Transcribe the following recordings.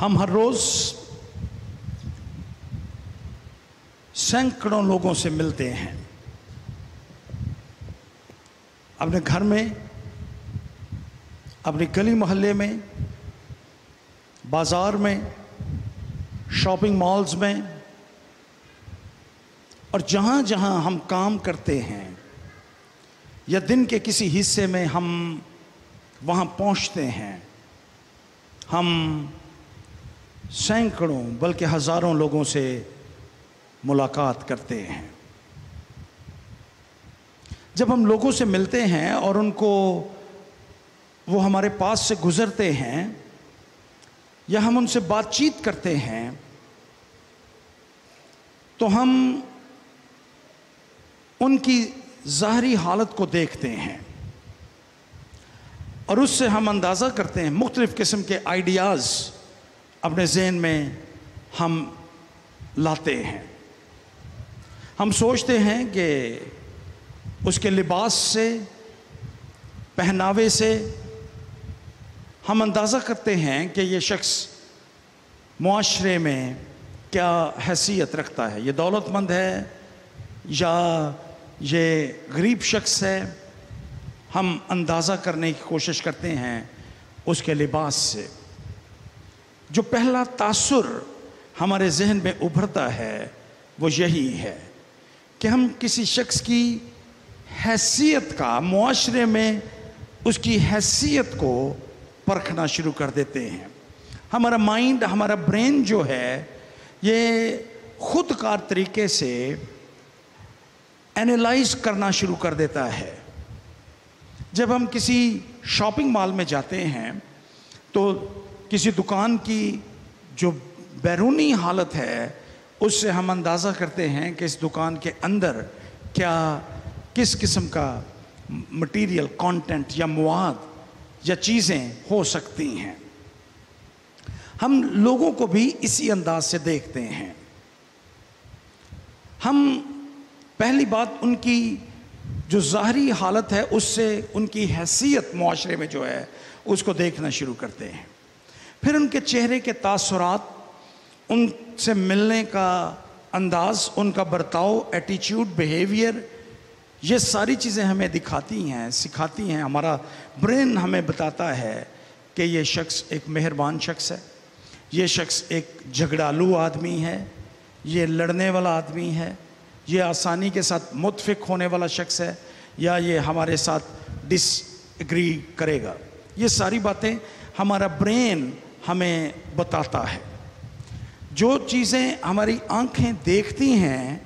ہم ہر روز سینکڑوں لوگوں سے ملتے ہیں، اپنے گھر میں، اپنی گلی محلے میں، بازار میں، شاپنگ مالز میں، اور جہاں جہاں ہم کام کرتے ہیں یا دن کے کسی حصے میں ہم وہاں پہنچتے ہیں، ہم سینکڑوں بلکہ ہزاروں لوگوں سے ملاقات کرتے ہیں۔ جب ہم لوگوں سے ملتے ہیں اور ان کو وہ ہمارے پاس سے گزرتے ہیں یا ہم ان سے بات چیت کرتے ہیں تو ہم ان کی ظاہری حالت کو دیکھتے ہیں اور اس سے ہم اندازہ کرتے ہیں، مختلف قسم کے آئیڈیاز اپنے ذہن میں ہم لاتے ہیں۔ ہم سوچتے ہیں کہ اس کے لباس سے، پہناوے سے ہم اندازہ کرتے ہیں کہ یہ شخص معاشرے میں کیا حیثیت رکھتا ہے، یہ دولت مند ہے یا یہ غریب شخص ہے۔ ہم اندازہ کرنے کی کوشش کرتے ہیں اس کے لباس سے۔ جو پہلا تاثر ہمارے ذہن میں ابھرتا ہے وہ یہی ہے کہ ہم کسی شخص کی حیثیت کا، معاشرے میں اس کی حیثیت کو پرکھنا شروع کر دیتے ہیں۔ ہمارا مائنڈ، ہمارا برین جو ہے یہ خود کار طریقے سے اینالائز کرنا شروع کر دیتا ہے۔ جب ہم کسی شاپنگ مال میں جاتے ہیں تو کسی دکان کی جو بیرونی حالت ہے اس سے ہم اندازہ کرتے ہیں کہ اس دکان کے اندر کیا، کس قسم کا مٹیریل، کانٹینٹ یا مواد یا چیزیں ہو سکتی ہیں۔ ہم لوگوں کو بھی اسی انداز سے دیکھتے ہیں۔ ہم پہلی بات ان کی جو ظاہری حالت ہے اس سے ان کی حیثیت معاشرے میں جو ہے اس کو دیکھنا شروع کرتے ہیں۔ پھر ان کے چہرے کے تاثرات، ان سے ملنے کا انداز، ان کا برتاؤ، ایٹیچیوڈ، بیہیویئر، یہ ساری چیزیں ہمیں دکھاتی ہیں، سکھاتی ہیں۔ ہمارا برین ہمیں بتاتا ہے کہ یہ شخص ایک مہربان شخص ہے، یہ شخص ایک جھگڑالو آدمی ہے، یہ لڑنے والا آدمی ہے، یہ آسانی کے ساتھ متفق ہونے والا شخص ہے، یا یہ ہمارے ساتھ ڈس ایگری کرے گا۔ یہ ساری باتیں ہمارا برین ہمیں بتاتا ہے۔ جو چیزیں ہماری آنکھیں دیکھتی ہیں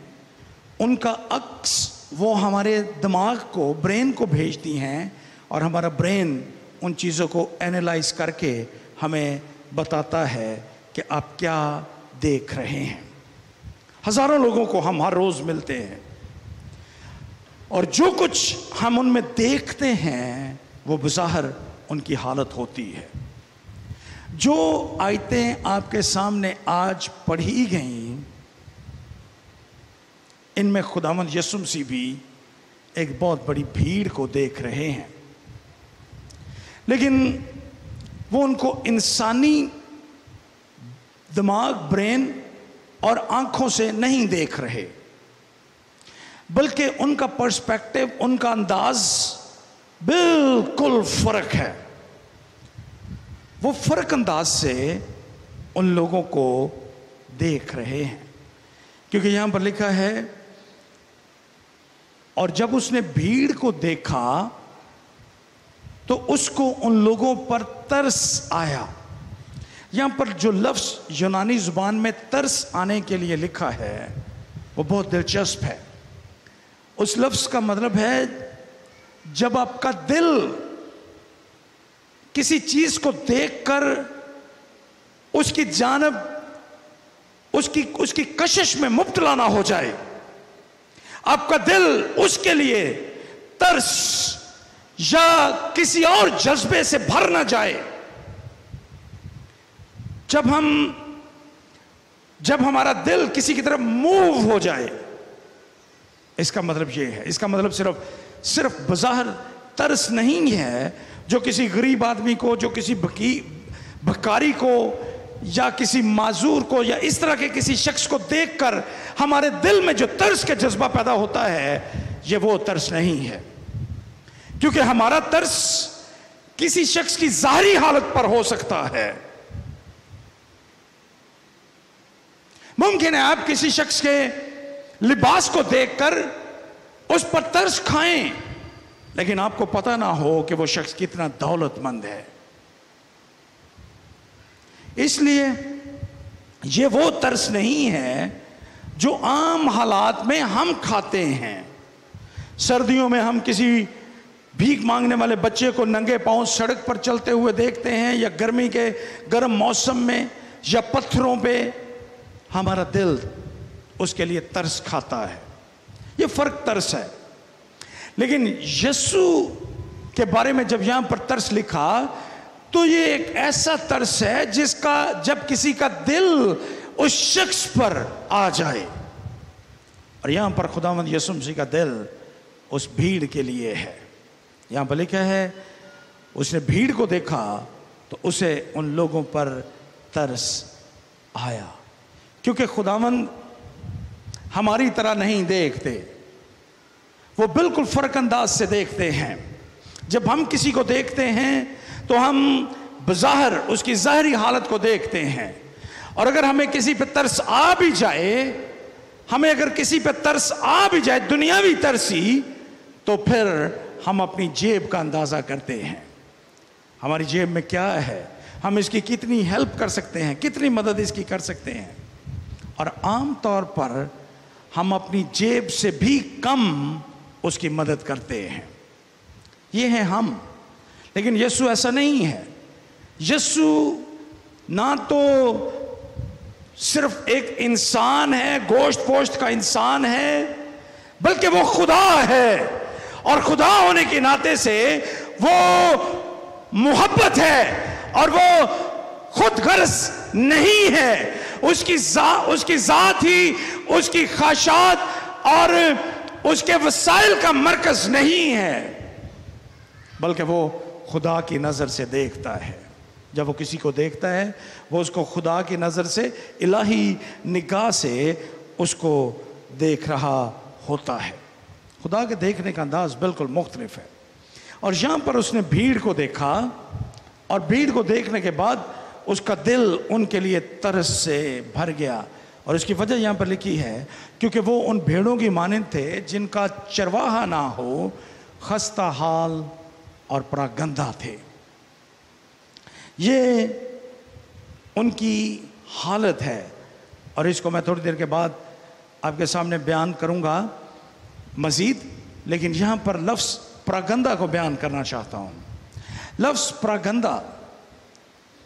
ان کا عکس وہ ہمارے دماغ کو، برین کو بھیجتی ہیں، اور ہمارا برین ان چیزوں کو اینالائز کر کے ہمیں بتاتا ہے کہ آپ کیا دیکھ رہے ہیں۔ ہزاروں لوگوں کو ہم ہر روز ملتے ہیں اور جو کچھ ہم ان میں دیکھتے ہیں وہ بظاہر ان کی حالت ہوتی ہے۔ جو آیتیں آپ کے سامنے آج پڑھی گئیں ان میں خداوند یسوع مسیح بھی ایک بہت بڑی بھیڑ کو دیکھ رہے ہیں، لیکن وہ ان کو انسانی دماغ، برین اور آنکھوں سے نہیں دیکھ رہے، بلکہ ان کا پرسپیکٹو، ان کا انداز بالکل فرق ہے۔ وہ فرق انداز سے ان لوگوں کو دیکھ رہے ہیں، کیونکہ یہاں پر لکھا ہے، اور جب اس نے بھیڑ کو دیکھا تو اس کو ان لوگوں پر ترس آیا۔ یہاں پر جو لفظ یونانی زبان میں ترس آنے کے لیے لکھا ہے وہ بہت دلچسپ ہے۔ اس لفظ کا مطلب ہے جب آپ کا دل کسی چیز کو دیکھ کر اس کی جانب، اس کی کشش میں مبتلا نہ ہو جائے، آپ کا دل اس کے لیے ترس یا کسی اور جذبے سے بھر نہ جائے۔ جب ہمارا دل کسی کی طرف موو ہو جائے، اس کا مطلب یہ ہے، اس کا مطلب صرف بظاہر ترس نہیں ہے جو کسی غریب آدمی کو، جو کسی بھکاری کو یا کسی معذور کو یا اس طرح کے کسی شخص کو دیکھ کر ہمارے دل میں جو ترس کا جذبہ پیدا ہوتا ہے، یہ وہ ترس نہیں ہے، کیونکہ ہمارا ترس کسی شخص کی ظاہری حالت پر ہو سکتا ہے۔ ممکن ہے آپ کسی شخص کے لباس کو دیکھ کر اس پر ترس کھائیں، لیکن آپ کو پتہ نہ ہو کہ وہ شخص کتنا دولت مند ہے۔ اس لیے یہ وہ ترس نہیں ہے جو عام حالات میں ہم کھاتے ہیں۔ سردیوں میں ہم کسی بھیک مانگنے والے بچے کو ننگے پاؤں سڑک پر چلتے ہوئے دیکھتے ہیں، یا گرمی کے گرم موسم میں یا پتھروں پہ ہمارا دل اس کے لیے ترس کھاتا ہے۔ یہ فرق ترس ہے۔ لیکن یسوع کے بارے میں جب یہاں پر ترس لکھا تو یہ ایک ایسا ترس ہے جس کا جب کسی کا دل اس شخص پر آ جائے، اور یہاں پر خداوند یسوع مسیح کا دل اس بھیڑ کے لیے ہے۔ یہاں پر لکھا ہے اس نے بھیڑ کو دیکھا تو اسے ان لوگوں پر ترس آیا، کیونکہ خداوند ہماری طرح نہیں دیکھتے، وہ بالکل فرق انداز سے دیکھتے ہیں۔ جب ہم کسی کو دیکھتے ہیں تو ہم بظاہر اس کی ظاہری حالت کو دیکھتے ہیں، اور اگر ہمیں کسی پہ ترس آ بھی جائے، اگر کسی پہ ترس آ بھی جائے دنیاوی ترسی، تو پھر ہم اپنی جیب کا اندازہ کرتے ہیں، ہماری جیب میں کیا ہے، ہم اس کی کتنی ہیلپ کر سکتے ہیں، کتنی مدد اس کی کر سکتے ہیں، اور عام طور پر ہم اپنی جیب سے بھی کم اس کی مدد کرتے ہیں۔ یہ ہے ہم۔ لیکن یسوع ایسا نہیں ہے۔ یسوع نہ تو صرف ایک انسان ہے، گوشت پوشت کا انسان ہے، بلکہ وہ خدا ہے، اور خدا ہونے کے ناطے سے وہ محبت ہے، اور وہ خود غرض نہیں ہے۔ اس کی ذات ہی اس کی خواہشات اور اس کے وسائل کا مرکز نہیں ہے، بلکہ وہ خدا کی نظر سے دیکھتا ہے۔ جب وہ کسی کو دیکھتا ہے وہ اس کو خدا کی نظر سے، الہی نگاہ سے اس کو دیکھ رہا ہوتا ہے۔ خدا کے دیکھنے کا انداز بالکل مختلف ہے۔ اور یہاں پر اس نے بھیڑ کو دیکھا، اور بھیڑ کو دیکھنے کے بعد اس کا دل ان کے لیے ترس سے بھر گیا، اور اس کی وجہ یہاں پر لکھی ہے کیونکہ وہ ان بھیڑوں کی مانند تھے جن کا چرواہا نہ ہو، خستہ حال اور پراگندہ تھے۔ یہ ان کی حالت ہے، اور اس کو میں تھوڑی دیر کے بعد آپ کے سامنے بیان کروں گا مزید، لیکن یہاں پر لفظ پراگندہ کو بیان کرنا چاہتا ہوں۔ لفظ پراگندہ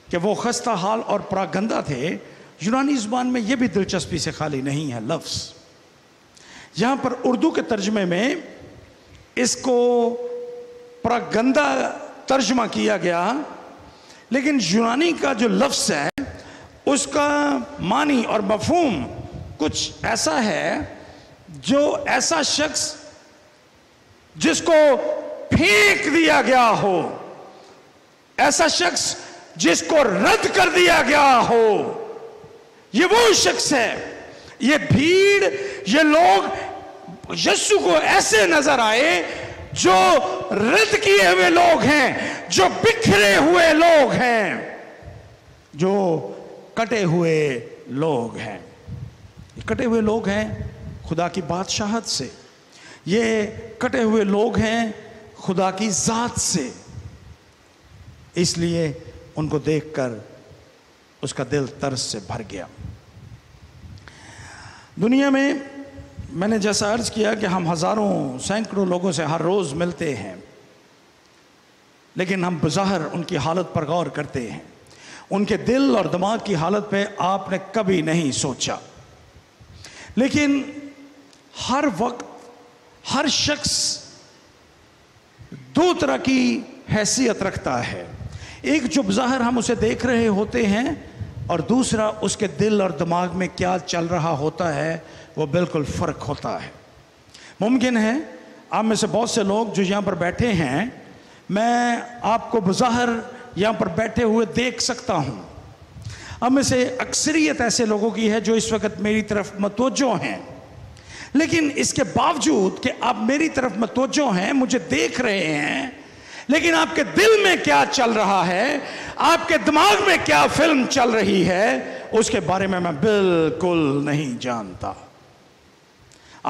کہ وہ خستہ حال اور پراگندہ تھے، یونانی زبان میں یہ بھی دلچسپی سے خالی نہیں ہے لفظ۔ یہاں پر اردو کے ترجمے میں اس کو پراگندہ ترجمہ کیا گیا، لیکن یونانی کا جو لفظ ہے اس کا معنی اور مفہوم کچھ ایسا ہے، جو ایسا شخص جس کو پھینک دیا گیا ہو، ایسا شخص جس کو رد کر دیا گیا ہو، یہ وہ شخص ہے۔ یہ بھیڑ، یہ لوگ یسوع کو ایسے نظر آئے جو رد کیے ہوئے لوگ ہیں، جو بکھرے ہوئے لوگ ہیں، جو کٹے ہوئے لوگ ہیں۔ کٹے ہوئے لوگ ہیں خدا کی بادشاہت سے، یہ کٹے ہوئے لوگ ہیں خدا کی ذات سے، اس لیے ان کو دیکھ کر اس کا دل ترس سے بھر گیا۔ دنیا میں نے جیسا عرض کیا کہ ہم ہزاروں سینکڑوں لوگوں سے ہر روز ملتے ہیں، لیکن ہم بظاہر ان کی حالت پر غور کرتے ہیں، ان کے دل اور دماغ کی حالت پہ آپ نے کبھی نہیں سوچا۔ لیکن ہر وقت ہر شخص دو طرح کی حیثیت رکھتا ہے، ایک جو بظاہر ہم اسے دیکھ رہے ہوتے ہیں، اور دوسرا اس کے دل اور دماغ میں کیا چل رہا ہوتا ہے، وہ بالکل فرق ہوتا ہے۔ ممکن ہے آپ میں سے بہت سے لوگ جو یہاں پر بیٹھے ہیں، میں آپ کو بظاہر یہاں پر بیٹھے ہوئے دیکھ سکتا ہوں، اب میں سے اکثریت ایسے لوگوں کی ہے جو اس وقت میری طرف متوجہ ہیں، لیکن اس کے باوجود کہ آپ میری طرف متوجہ ہیں، مجھے دیکھ رہے ہیں، لیکن آپ کے دل میں کیا چل رہا ہے، آپ کے دماغ میں کیا فلم چل رہی ہے، اس کے بارے میں بالکل نہیں جانتا۔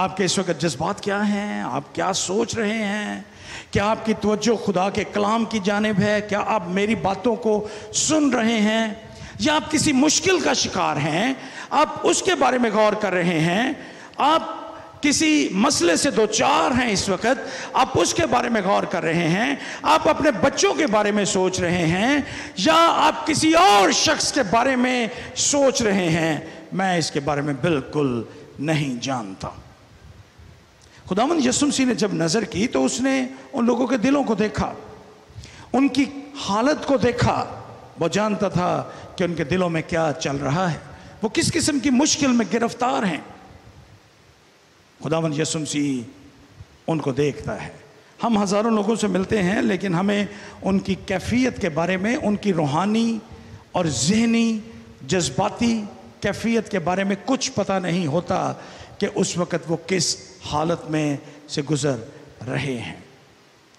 آپ کے اس وقت جذبات کیا ہیں، آپ کیا سوچ رہے ہیں، کیا آپ کی توجہ خدا کے کلام کی جانب ہے، کیا آپ میری باتوں کو سن رہے ہیں، یا آپ کسی مشکل کا شکار ہیں، آپ اس کے بارے میں غور کر رہے ہیں، آپ کسی مسئلے سے دوچار ہیں اس وقت، آپ اس کے بارے میں غور کر رہے ہیں، آپ اپنے بچوں کے بارے میں سوچ رہے ہیں، یا آپ کسی اور شخص کے بارے میں سوچ رہے ہیں، میں اس کے بارے میں بالکل نہیں جانتا۔ خداوند یسوع مسیح نے جب نظر کی تو اس نے ان لوگوں کے دلوں کو دیکھا، ان کی حالت کو دیکھا، وہ جانتا تھا کہ ان کے دلوں میں کیا چل رہا ہے، وہ کس قسم کی مشکل میں گرفتار ہیں۔ خداوند یسوع مسیح ان کو دیکھتا ہے۔ ہم ہزاروں لوگوں سے ملتے ہیں، لیکن ہمیں ان کی کیفیت کے بارے میں، ان کی روحانی اور ذہنی جذباتی کیفیت کے بارے میں کچھ پتہ نہیں ہوتا کہ اس وقت وہ کس حالت میں سے گزر رہے ہیں۔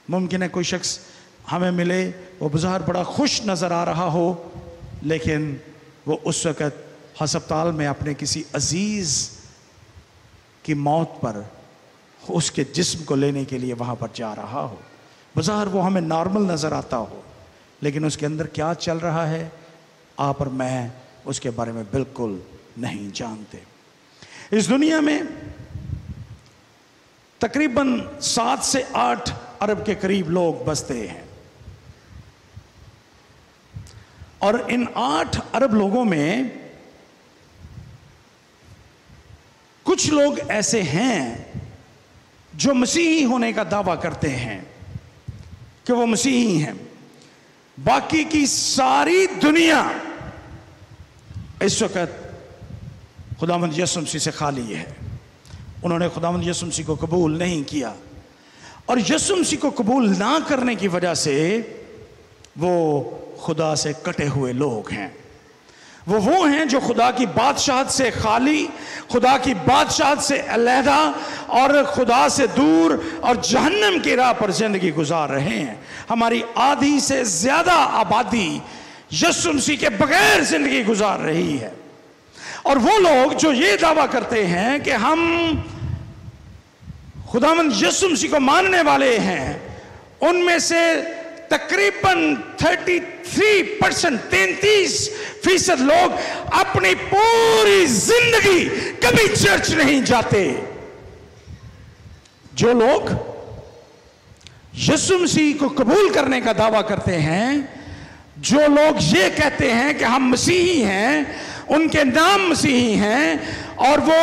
ممکن ہے کوئی شخص ہمیں ملے، وہ بظاہر بڑا خوش نظر آ رہا ہو، لیکن وہ اس وقت ہسپتال میں اپنے کسی عزیز کی موت پر اس کے جسم کو لینے کے لیے وہاں پر جا رہا ہو۔ بظاہر وہ ہمیں نارمل نظر آتا ہو، لیکن اس کے اندر کیا چل رہا ہے، آپ اور میں اس کے بارے میں بالکل نہیں جانتے۔ اس دنیا میں تقریباً 7 سے 8 ارب کے قریب لوگ بستے ہیں، اور ان 8 ارب لوگوں میں کچھ لوگ ایسے ہیں جو مسیحی ہونے کا دعویٰ کرتے ہیں کہ وہ مسیحی ہیں۔ باقی کی ساری دنیا اس وقت خداوند یسوع مسیح سے خالی ہے۔ انہوں نے خداوند یسوع مسیح کو قبول نہیں کیا، اور یسوع مسیح کو قبول نہ کرنے کی وجہ سے وہ خدا سے کٹے ہوئے لوگ ہیں۔ وہ ہیں جو خدا کی بادشاہت سے خالی، خدا کی بادشاہت سے علیحدہ اور خدا سے دور اور جہنم کی راہ پر زندگی گزار رہے ہیں۔ ہماری آدھی سے زیادہ آبادی یسوع مسیح کے بغیر زندگی گزار رہی ہے، اور وہ لوگ جو یہ دعویٰ کرتے ہیں کہ ہم خداوند یسوع مسیح کو ماننے والے ہیں، ان میں سے تقریباً 33% لوگ اپنی پوری زندگی کبھی چرچ نہیں جاتے۔ جو لوگ یسوع مسیح کو قبول کرنے کا دعویٰ کرتے ہیں، جو لوگ یہ کہتے ہیں کہ ہم مسیحی ہیں، ان کے نام مسیحی ہیں، اور وہ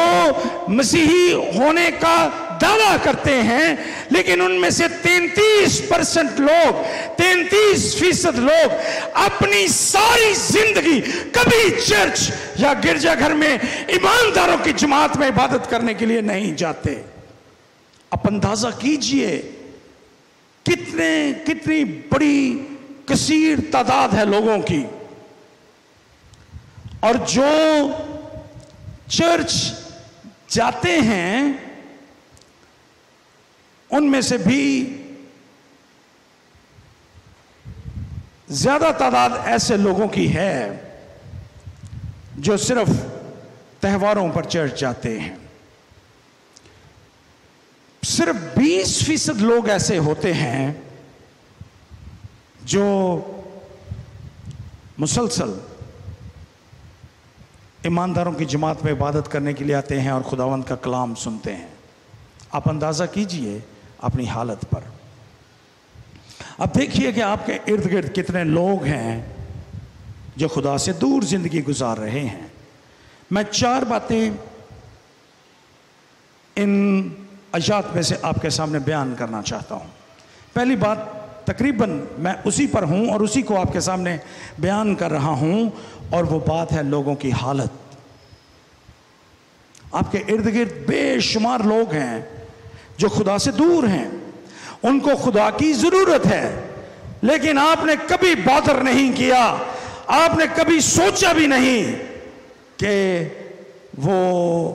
مسیحی ہونے کا دعویٰ کرتے ہیں، لیکن ان میں سے 33% لوگ، 33% لوگ اپنی ساری زندگی کبھی چرچ یا گرجا گھر میں ایمانداروں کی جماعت میں عبادت کرنے کے لیے نہیں جاتے۔ اب اندازہ کیجئے کتنی بڑی کثیر تعداد ہے لوگوں کی، اور جو چرچ جاتے ہیں ان میں سے بھی زیادہ تعداد ایسے لوگوں کی ہے جو صرف تہواروں پر چرچ جاتے ہیں۔ صرف 20% لوگ ایسے ہوتے ہیں جو مسلسل ایمانداروں کی جماعت میں عبادت کرنے کے لیے آتے ہیں اور خداوند کا کلام سنتے ہیں۔ آپ اندازہ کیجئے اپنی حالت پر۔ اب دیکھیے کہ آپ کے ارد گرد کتنے لوگ ہیں جو خدا سے دور زندگی گزار رہے ہیں۔ میں 4 باتیں ان آیات میں سے آپ کے سامنے بیان کرنا چاہتا ہوں۔ پہلی بات تقریباً میں اسی پر ہوں اور اسی کو آپ کے سامنے بیان کر رہا ہوں، اور وہ بات ہے لوگوں کی حالت۔ آپ کے ارد گرد بے شمار لوگ ہیں جو خدا سے دور ہیں، ان کو خدا کی ضرورت ہے، لیکن آپ نے کبھی بادر نہیں کیا، آپ نے کبھی سوچا بھی نہیں کہ وہ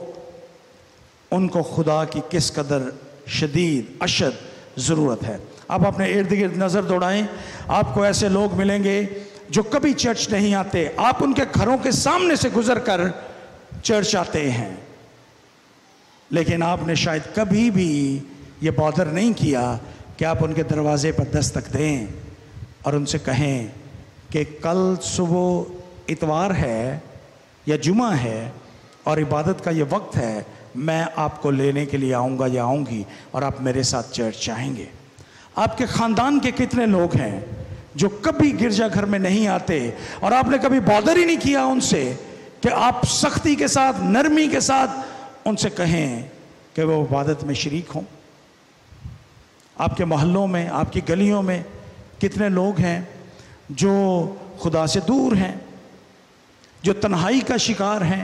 ان کو خدا کی کس قدر شدید اشد ضرورت ہے۔ آپ اپنے ارد گرد نظر دوڑائیں، آپ کو ایسے لوگ ملیں گے جو کبھی چرچ نہیں آتے، آپ ان کے گھروں کے سامنے سے گزر کر چرچ آتے ہیں، لیکن آپ نے شاید کبھی بھی یہ بادر نہیں کیا کہ آپ ان کے دروازے پر دستک دیں اور ان سے کہیں کہ کل صبح اتوار ہے یا جمعہ ہے اور عبادت کا یہ وقت ہے، میں آپ کو لینے کے لیے آؤں گا یا آؤں گی اور آپ میرے ساتھ چرچ آئیں گے۔ آپ کے خاندان کے کتنے لوگ ہیں جو کبھی گرجا گھر میں نہیں آتے اور آپ نے کبھی بادر ہی نہیں کیا ان سے کہ آپ سختی کے ساتھ، نرمی کے ساتھ ان سے کہیں کہ وہ عبادت میں شریک ہوں۔ آپ کے محلوں میں، آپ کی گلیوں میں کتنے لوگ ہیں جو خدا سے دور ہیں، جو تنہائی کا شکار ہیں،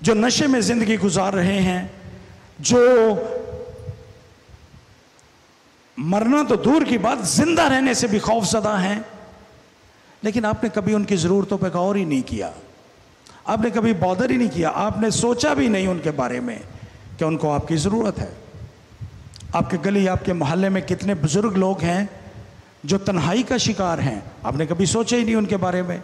جو نشے میں زندگی گزار رہے ہیں، جو مرنا تو دور کی بات زندہ رہنے سے بھی خوف زدہ ہیں، لیکن آپ نے کبھی ان کی ضرورتوں پہ غور ہی نہیں کیا، آپ نے کبھی بادر ہی نہیں کیا، آپ نے سوچا بھی نہیں ان کے بارے میں کہ ان کو آپ کی ضرورت ہے۔ آپ کے گلی، آپ کے محلے میں کتنے بزرگ لوگ ہیں جو تنہائی کا شکار ہیں، آپ نے کبھی سوچا ہی نہیں ان کے بارے میں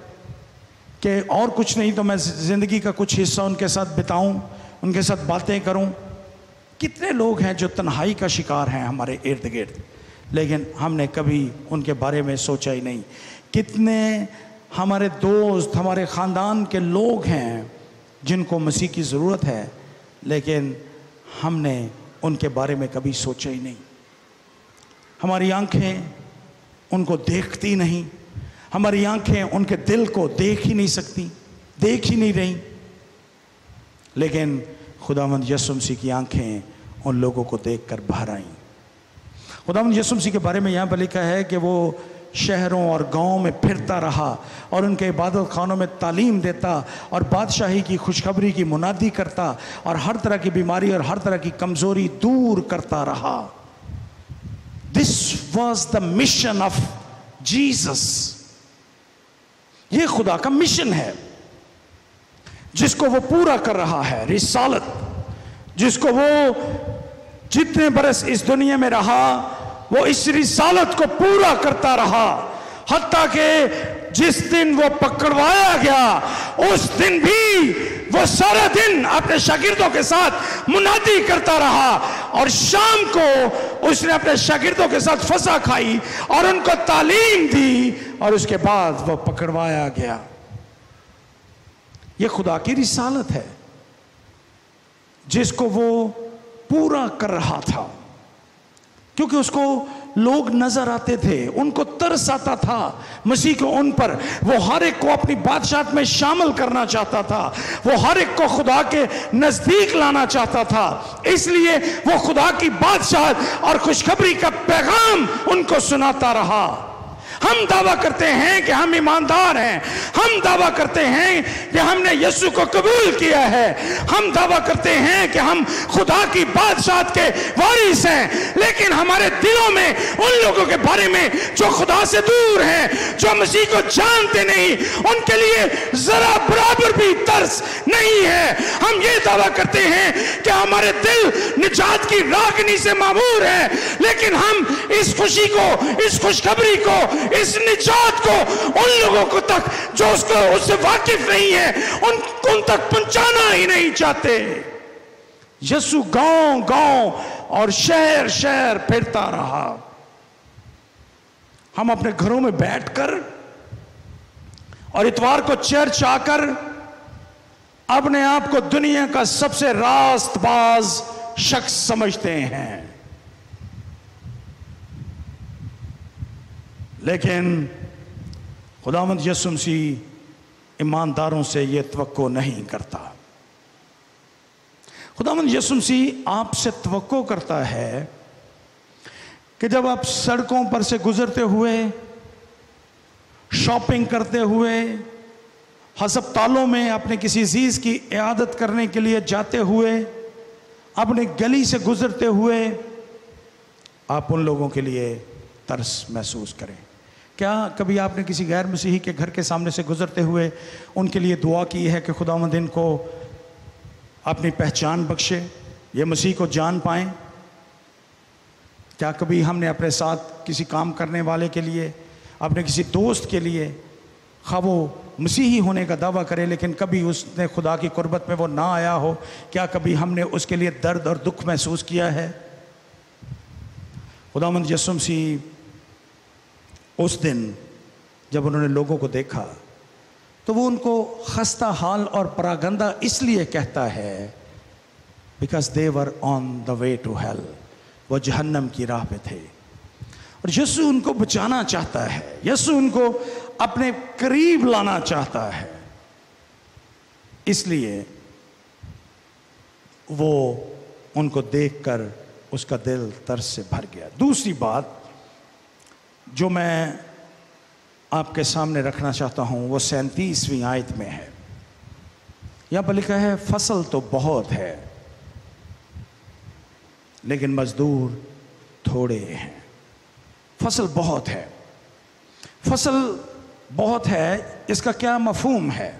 کہ اور کچھ نہیں تو میں زندگی کا کچھ حصہ ان کے ساتھ بتاؤں، ان کے ساتھ باتیں کروں۔ کتنے لوگ ہیں جو تنہائی کا شکار ہیں ہمارے ارد گرد، لیکن ہم نے کبھی ان کے بارے میں سوچا ہی نہیں۔ کتنے ہمارے دوست، ہمارے خاندان کے لوگ ہیں جن کو مسیح کی ضرورت ہے، لیکن ہم نے ان کے بارے میں کبھی سوچا ہی نہیں۔ ہماری آنکھیں ان کو دیکھتی نہیں، ہماری آنکھیں ان کے دل کو دیکھ ہی نہیں سکتی، دیکھ ہی نہیں رہی، لیکن خداوند یسوع مسیح کی آنکھیں ان لوگوں کو دیکھ کر بھر آئیں۔ خداوند یسوع مسیح کے بارے میں یہاں پر لکھا ہے کہ وہ شہروں اور گاؤں میں پھرتا رہا اور ان کے عبادت خانوں میں تعلیم دیتا اور بادشاہی کی خوشخبری کی منادی کرتا اور ہر طرح کی بیماری اور ہر طرح کی کمزوری دور کرتا رہا۔ This was the mission of Jesus۔ یہ خدا کا مشن ہے جس کو وہ پورا کر رہا ہے، رسالت جس کو وہ جتنے برس اس دنیا میں رہا وہ اس رسالت کو پورا کرتا رہا، حتیٰ کہ جس دن وہ پکڑوایا گیا اس دن بھی وہ سارا دن اپنے شاگردوں کے ساتھ منادی کرتا رہا، اور شام کو اس نے اپنے شاگردوں کے ساتھ فسح کھائی اور ان کو تعلیم دی، اور اس کے بعد وہ پکڑوایا گیا۔ یہ خدا کی رسالت ہے جس کو وہ پورا کر رہا تھا، کیونکہ اس کو لوگ نظر آتے تھے، ان کو ترس آتا تھا مسیح کو ان پر، وہ ہر ایک کو اپنی بادشاہت میں شامل کرنا چاہتا تھا، وہ ہر ایک کو خدا کے نزدیک لانا چاہتا تھا، اس لیے وہ خدا کی بادشاہت اور خوشخبری کا پیغام ان کو سناتا رہا۔ ہم دعویٰ کرتے ہیں کہ ہم ایماندار ہیں، ہم دعویٰ کرتے ہیں کہ ہم نے یسوع کو قبول کیا ہے، ہم دعویٰ کرتے ہیں کہ ہم خدا کی بادشاہت کے وارث ہیں، لیکن ہمارے دلوں میں ان لوگوں کے بارے میں جو خدا سے دور ہیں، جو مسیح کو جانتے نہیں، ان کے لیے ذرا برابر بھی ترس نہیں ہے۔ ہم یہ دعویٰ کرتے ہیں کہ ہمارے دل نجات کی راگنی سے معمور ہے، لیکن ہم اس خوشی کو، اس خوشخبری کو، اس نجات کو ان لوگوں کو تک جو اس سے واقف نہیں ہے ان تک پہنچانا ہی نہیں چاہتے۔ یسوع گاؤں گاؤں اور شہر شہر پھرتا رہا۔ ہم اپنے گھروں میں بیٹھ کر اور اتوار کو چرچ آ کر اپنے آپ کو دنیا کا سب سے راست باز شخص سمجھتے ہیں، لیکن خداوند یسوع مسیح ایمانداروں سے یہ توقع نہیں کرتا۔ خداوند یسوع مسیح آپ سے توقع کرتا ہے کہ جب آپ سڑکوں پر سے گزرتے ہوئے، شاپنگ کرتے ہوئے، ہسپتالوں میں اپنے کسی عزیز کی عیادت کرنے کے لیے جاتے ہوئے، اپنے گلی سے گزرتے ہوئے، آپ ان لوگوں کے لیے ترس محسوس کریں کیا کبھی آپ نے کسی غیر مسیحی کے گھر کے سامنے سے گزرتے ہوئے ان کے لیے دعا کی ہے کہ خداوند ان کو اپنی پہچان بخشے، یہ مسیح کو جان پائیں؟ کیا کبھی ہم نے اپنے ساتھ کسی کام کرنے والے کے لیے، اپنے کسی دوست کے لیے، خواہ وہ مسیحی ہونے کا دعویٰ کرے لیکن کبھی اس نے خدا کی قربت میں وہ نہ آیا ہو، کیا کبھی ہم نے اس کے لیے درد اور دکھ محسوس کیا ہے؟ خداوند یسوع مسیح اس دن جب انہوں نے لوگوں کو دیکھا تو وہ ان کو خستہ حال اور پراگندہ اس لیے کہتا ہے because they were on the way to hell، وہ جہنم کی راہ پہ تھے، اور یسوع ان کو بچانا چاہتا ہے، یسوع ان کو اپنے قریب لانا چاہتا ہے، اس لیے وہ ان کو دیکھ کر اس کا دل ترس سے بھر گیا۔ دوسری بات جو میں آپ کے سامنے رکھنا چاہتا ہوں وہ 37ویں آیت میں ہے۔ یہاں پر لکھا ہے فصل تو بہت ہے لیکن مزدور تھوڑے ہیں۔ فصل بہت ہے، فصل بہت ہے، اس کا کیا مفہوم ہے؟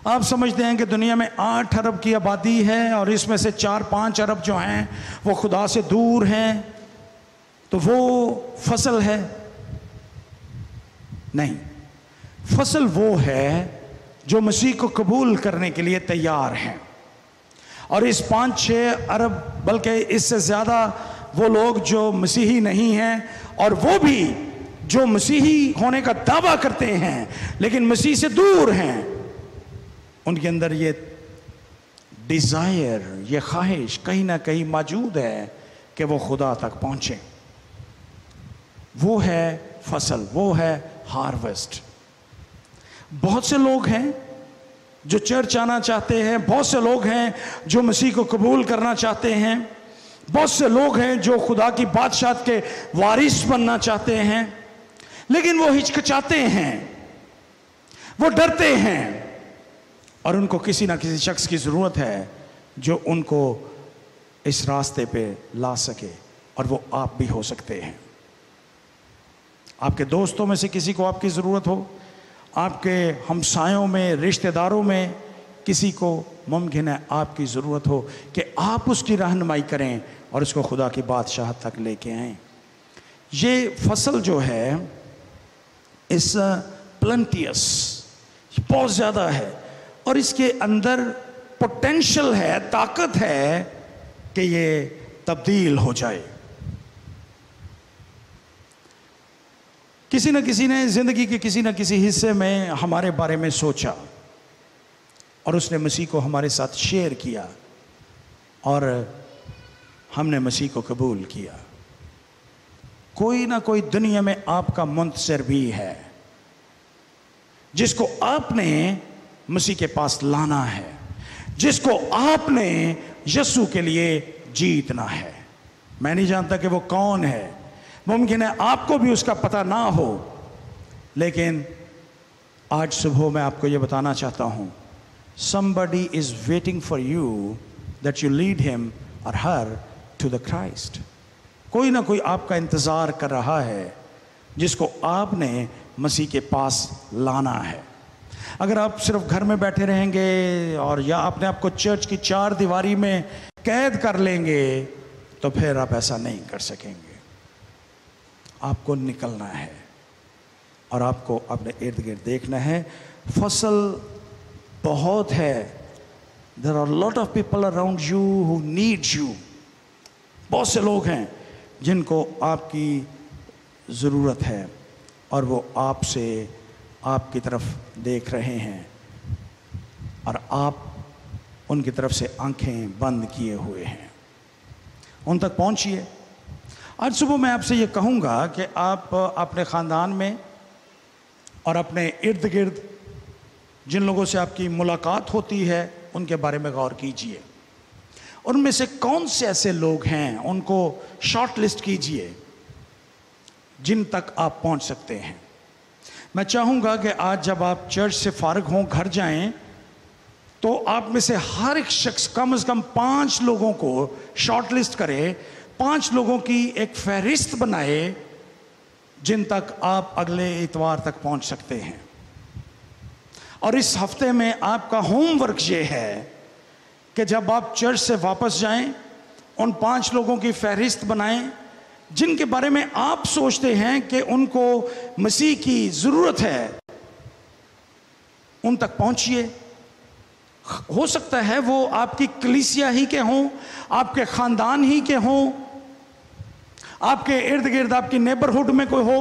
آپ سمجھتے ہیں کہ دنیا میں 8 ارب کی آبادی ہے اور اس میں سے 4-5 ارب جو ہیں وہ خدا سے دور ہیں تو وہ فصل ہے؟ نہیں، فصل وہ ہے جو مسیح کو قبول کرنے کے لیے تیار ہیں، اور اس 5-6 ارب بلکہ اس سے زیادہ وہ لوگ جو مسیحی نہیں ہیں، اور وہ بھی جو مسیحی ہونے کا دعویٰ کرتے ہیں لیکن مسیح سے دور ہیں، ان کے اندر یہ ڈیزائر، یہ خواہش کہیں نہ کہیں موجود ہے کہ وہ خدا تک پہنچیں۔ وہ ہے فصل، وہ ہے ہارویسٹ۔ بہت سے لوگ ہیں جو چرچ آنا چاہتے ہیں، بہت سے لوگ ہیں جو مسیح کو قبول کرنا چاہتے ہیں، بہت سے لوگ ہیں جو خدا کی بادشاہت کے وارث بننا چاہتے ہیں، لیکن وہ ہچکچاتے ہیں، وہ ڈرتے ہیں، اور ان کو کسی نہ کسی شخص کی ضرورت ہے جو ان کو اس راستے پہ لا سکے، اور وہ آپ بھی ہو سکتے ہیں۔ آپ کے دوستوں میں سے کسی کو آپ کی ضرورت ہو، آپ کے ہمسایوں میں، رشتہ داروں میں کسی کو ممکن ہے آپ کی ضرورت ہو کہ آپ اس کی رہنمائی کریں اور اس کو خدا کی بادشاہت تک لے کے آئیں۔ یہ فصل جو ہے اس پلنٹیس بہت زیادہ ہے، اور اس کے اندر پوٹینشل ہے، طاقت ہے کہ یہ تبدیل ہو جائے۔ کسی نہ کسی نے زندگی کے کسی نہ کسی حصے میں ہمارے بارے میں سوچا اور اس نے مسیح کو ہمارے ساتھ شیئر کیا اور ہم نے مسیح کو قبول کیا۔ کوئی نہ کوئی دنیا میں آپ کا منتصر بھی ہے جس کو آپ نے مسیح کے پاس لانا ہے، جس کو آپ نے یسوع کے لیے جیتنا ہے۔ میں نہیں جانتا کہ وہ کون ہے، ممکن ہے آپ کو بھی اس کا پتہ نہ ہو، لیکن آج صبح میں آپ کو یہ بتانا چاہتا ہوں somebody is waiting for you that you lead him or her to the Christ۔ کوئی نہ کوئی آپ کا انتظار کر رہا ہے جس کو آپ نے مسیح کے پاس لانا ہے۔ اگر آپ صرف گھر میں بیٹھے رہیں گے اور یا اپنے آپ کو چرچ کی 4 دیواری میں قید کر لیں گے تو پھر آپ ایسا نہیں کر سکیں گے۔ آپ کو نکلنا ہے اور آپ کو اپنے ارد گرد دیکھنا ہے۔ فصل بہت ہے۔ There are a lot of people around you who need you۔ بہت سے لوگ ہیں جن کو آپ کی ضرورت ہے اور وہ آپ سے آپ کی طرف دیکھ رہے ہیں اور آپ ان کی طرف سے آنکھیں بند کیے ہوئے ہیں۔ ان تک پہنچیے۔ آج صبح میں آپ سے یہ کہوں گا کہ آپ اپنے خاندان میں اور اپنے ارد گرد جن لوگوں سے آپ کی ملاقات ہوتی ہے ان کے بارے میں غور کیجئے۔ ان میں سے کون سے ایسے لوگ ہیں ان کو شارٹ لسٹ کیجئے جن تک آپ پہنچ سکتے ہیں۔ میں چاہوں گا کہ آج جب آپ چرچ سے فارغ ہوں گھر جائیں تو آپ میں سے ہر ایک شخص کم از کم 5 لوگوں کو شارٹ لسٹ کرے، 5 لوگوں کی ایک فہرست بنائے جن تک آپ اگلے اتوار تک پہنچ سکتے ہیں. اور اس ہفتے میں آپ کا ہوم ورک یہ ہے کہ جب آپ چرچ سے واپس جائیں ان 5 لوگوں کی فہرست بنائیں جن کے بارے میں آپ سوچتے ہیں کہ ان کو مسیح کی ضرورت ہے. ان تک پہنچیے. ہو سکتا ہے وہ آپ کی کلیسیا ہی کے ہوں, آپ کے خاندان ہی کے ہوں, آپ کے ارد گرد آپ کی نیبرہڈ میں کوئی ہو,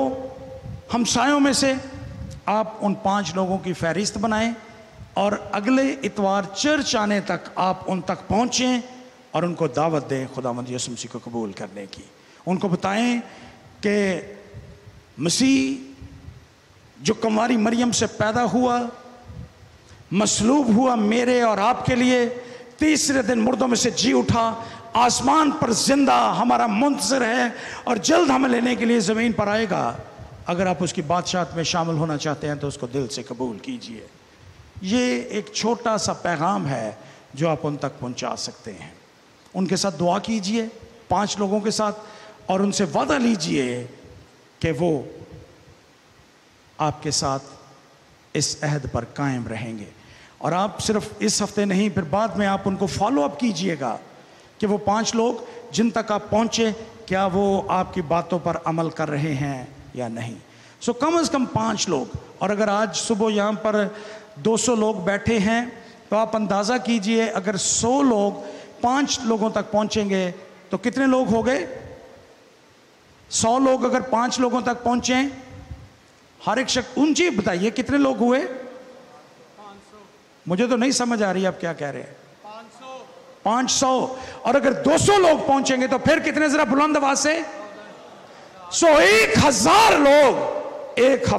ہمسایوں میں سے. آپ ان 5 لوگوں کی فہرست بنائیں اور اگلے اتوار چرچ آنے تک آپ ان تک پہنچیں اور ان کو دعوت دیں خداوند یسوع مسیح کو قبول کرنے کی. ان کو بتائیں کہ مسیح جو کنواری مریم سے پیدا ہوا, مصلوب ہوا میرے اور آپ کے لیے, تیسرے دن مردوں میں سے جی اٹھا, آسمان پر زندہ ہمارا منتظر ہے اور جلد ہمیں لینے کے لیے زمین پر آئے گا. اگر آپ اس کی بادشاہت میں شامل ہونا چاہتے ہیں تو اس کو دل سے قبول کیجئے. یہ ایک چھوٹا سا پیغام ہے جو آپ ان تک پہنچا سکتے ہیں. ان کے ساتھ دعا کیجئے 5 لوگوں کے ساتھ اور ان سے وعدہ لیجئے کہ وہ آپ کے ساتھ اس عہد پر قائم رہیں گے. اور آپ صرف اس ہفتے نہیں, پھر بعد میں آپ ان کو فالو اپ کیجئے گا کہ وہ 5 لوگ جن تک آپ پہنچے کیا وہ آپ کی باتوں پر عمل کر رہے ہیں یا نہیں. سو کم از کم 5 لوگ. اور اگر آج صبح یہاں پر 200 لوگ بیٹھے ہیں تو آپ اندازہ کیجئے اگر 100 لوگ 5 لوگوں تک پہنچیں گے تو کتنے لوگ ہو گئے؟ 100 لوگ اگر 5 لوگوں تک پہنچیں, ہر ایک شخص ان جی بتائیے کتنے لوگ ہوئے؟ 500. مجھے تو نہیں سمجھ آ رہی آپ کیا کہہ رہے ہیں. 500. اور اگر 200 لوگ پہنچیں گے تو پھر کتنے, ذرا بلند آواز سے. 1000 لوگ ایک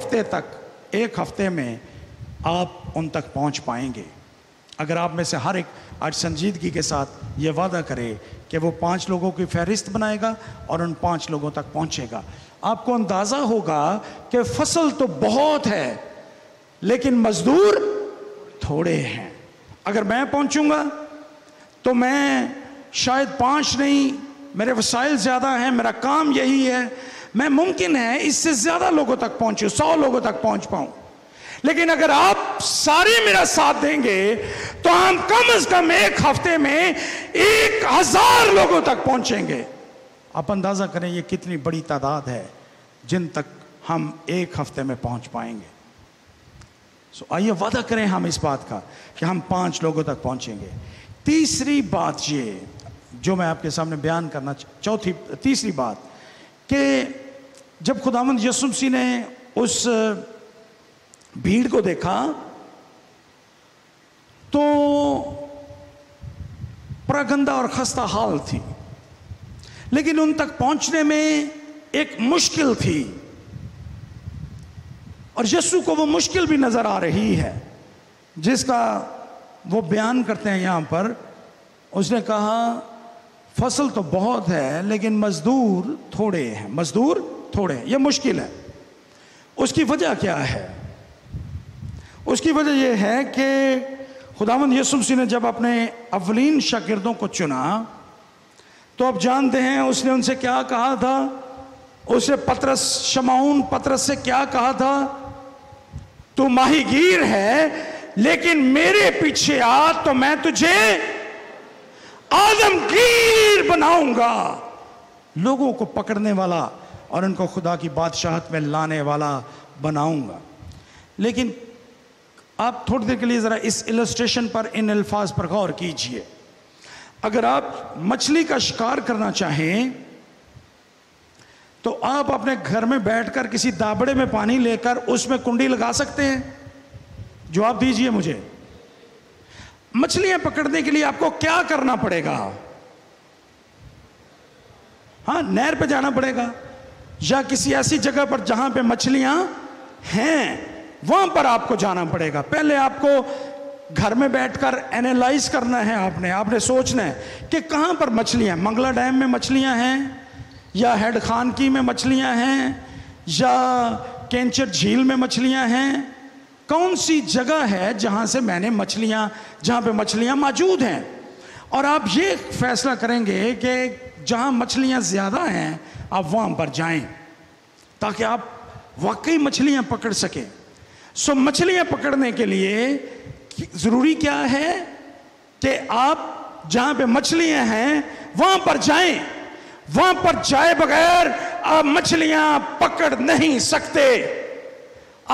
ہفتے میں آپ ان تک پہنچ پائیں گے. اگر آپ میں سے ہر ایک آج سنجیدگی کے ساتھ یہ وعدہ کرے کہ وہ 5 لوگوں کی فہرست بنائے گا اور ان 5 لوگوں تک پہنچے گا, آپ کو اندازہ ہوگا کہ فصل تو بہت ہے لیکن مزدور تھوڑے ہیں. اگر میں پہنچوں گا تو میں شاید 5 نہیں, میرے وسائل زیادہ ہیں, میرا کام یہی ہے, میں ممکن ہے اس سے زیادہ لوگوں تک پہنچوں, 100 لوگوں تک پہنچ پاؤں. لیکن اگر آپ سارے میرا ساتھ دیں گے تو ہم کم از کم ایک ہفتے میں 1000 لوگوں تک پہنچیں گے. آپ اندازہ کریں یہ کتنی بڑی تعداد ہے جن تک ہم ایک ہفتے میں پہنچ پائیں گے. سو آئیے وعدہ کریں ہم اس بات کا کہ ہم 5 لوگوں تک پہنچیں گے. تیسری بات یہ جو میں آپ کے سامنے بیان کرنا تیسری بات کہ جب خداوند یسوع مسیح نے اس بھیڑ کو دیکھا تو پراگندہ اور خستہ حال تھی, لیکن ان تک پہنچنے میں ایک مشکل تھی اور یسوع کو وہ مشکل بھی نظر آ رہی ہے جس کا وہ بیان کرتے ہیں یہاں پر. اس نے کہا فصل تو بہت ہے لیکن مزدور تھوڑے ہیں, مزدور تھوڑے ہیں, یہ مشکل ہے. اس کی وجہ کیا ہے؟ اس کی وجہ یہ ہے کہ خداوند یسوع مسیح نے جب اپنے اولین شاگردوں کو چنا تو آپ جانتے ہیں اس نے ان سے کیا کہا تھا. اس نے شمعون پطرس سے کیا کہا تھا؟ تو ماہی گیر ہے لیکن میرے پیچھے آ تو میں تجھے آدمگیر بناؤں گا, لوگوں کو پکڑنے والا اور ان کو خدا کی بادشاہت میں لانے والا بناؤں گا. لیکن آپ تھوڑی دیر کے لیے ذرا اس السٹریشن پر, ان الفاظ پر غور کیجئے. اگر آپ مچھلی کا شکار کرنا چاہیں تو آپ اپنے گھر میں بیٹھ کر کسی دابڑے میں پانی لے کر اس میں کنڈی لگا سکتے ہیں؟ جواب دیجئے مجھے. مچھلیاں پکڑنے کے لیے آپ کو کیا کرنا پڑے گا؟ ہاں, نہر پہ جانا پڑے گا یا کسی ایسی جگہ پر جہاں پہ مچھلیاں ہیں وہاں پر آپ کو جانا پڑے گا. پہلے آپ کو گھر میں بیٹھ کر اینالائز کرنا ہے, آپ نے سوچنا ہے کہ کہاں پر مچھلیاں, منگلا ڈیم میں مچھلیاں ہیں یا ہیڈ خانکی میں مچھلیاں ہیں یا کینچر جھیل میں مچھلیاں ہیں, کون سی جگہ ہے جہاں پہ مچھلیاں موجود ہیں. اور آپ یہ فیصلہ کریں گے کہ جہاں مچھلیاں زیادہ ہیں آپ وہاں پر جائیں. تاکہ آپ واقعی مچھلیاں پکڑ سکیں. سو مچھلیاں پکڑنے کے لیے ضروری کیا ہے کہ آپ جہاں پہ مچھلیاں ہیں وہاں پر جائیں. وہاں پر جائے بغیر آپ مچھلیاں پکڑ نہیں سکتے.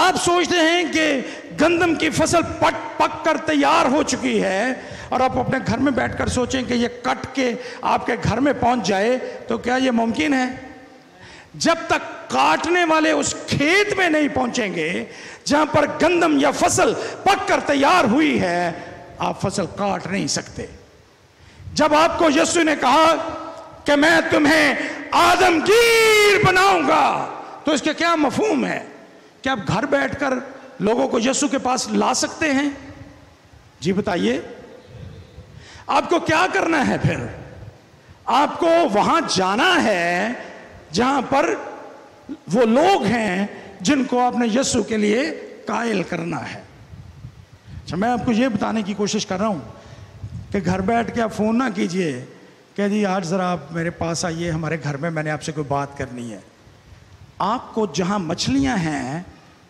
آپ سوچتے ہیں کہ گندم کی فصل پک کر تیار ہو چکی ہے اور آپ اپنے گھر میں بیٹھ کر سوچیں کہ یہ کٹ کے آپ کے گھر میں پہنچ جائے, تو کیا یہ ممکن ہے؟ جب تک کاٹنے والے اس کھیت میں نہیں پہنچیں گے جہاں پر گندم یا فصل پک کر تیار ہوئی ہے, آپ فصل کاٹ نہیں سکتے. جب آپ کو یسوع نے کہا کہ میں تمہیں آدمگیر بناؤں گا, تو اس کے کیا مفہوم ہے؟ کہ آپ گھر بیٹھ کر لوگوں کو یسوع کے پاس لا سکتے ہیں؟ جی بتائیے, آپ کو کیا کرنا ہے پھر؟ آپ کو وہاں جانا ہے جہاں پر وہ لوگ ہیں جن کو آپ نے یسوع کے لیے قائل کرنا ہے. اچھا, میں آپ کو یہ بتانے کی کوشش کر رہا ہوں کہ گھر بیٹھ کے آپ فون نہ کیجئے کہ جی آج ذرا آپ میرے پاس آئیے, ہمارے گھر میں نے آپ سے کوئی بات کرنی ہے. آپ کو جہاں مچھلیاں ہیں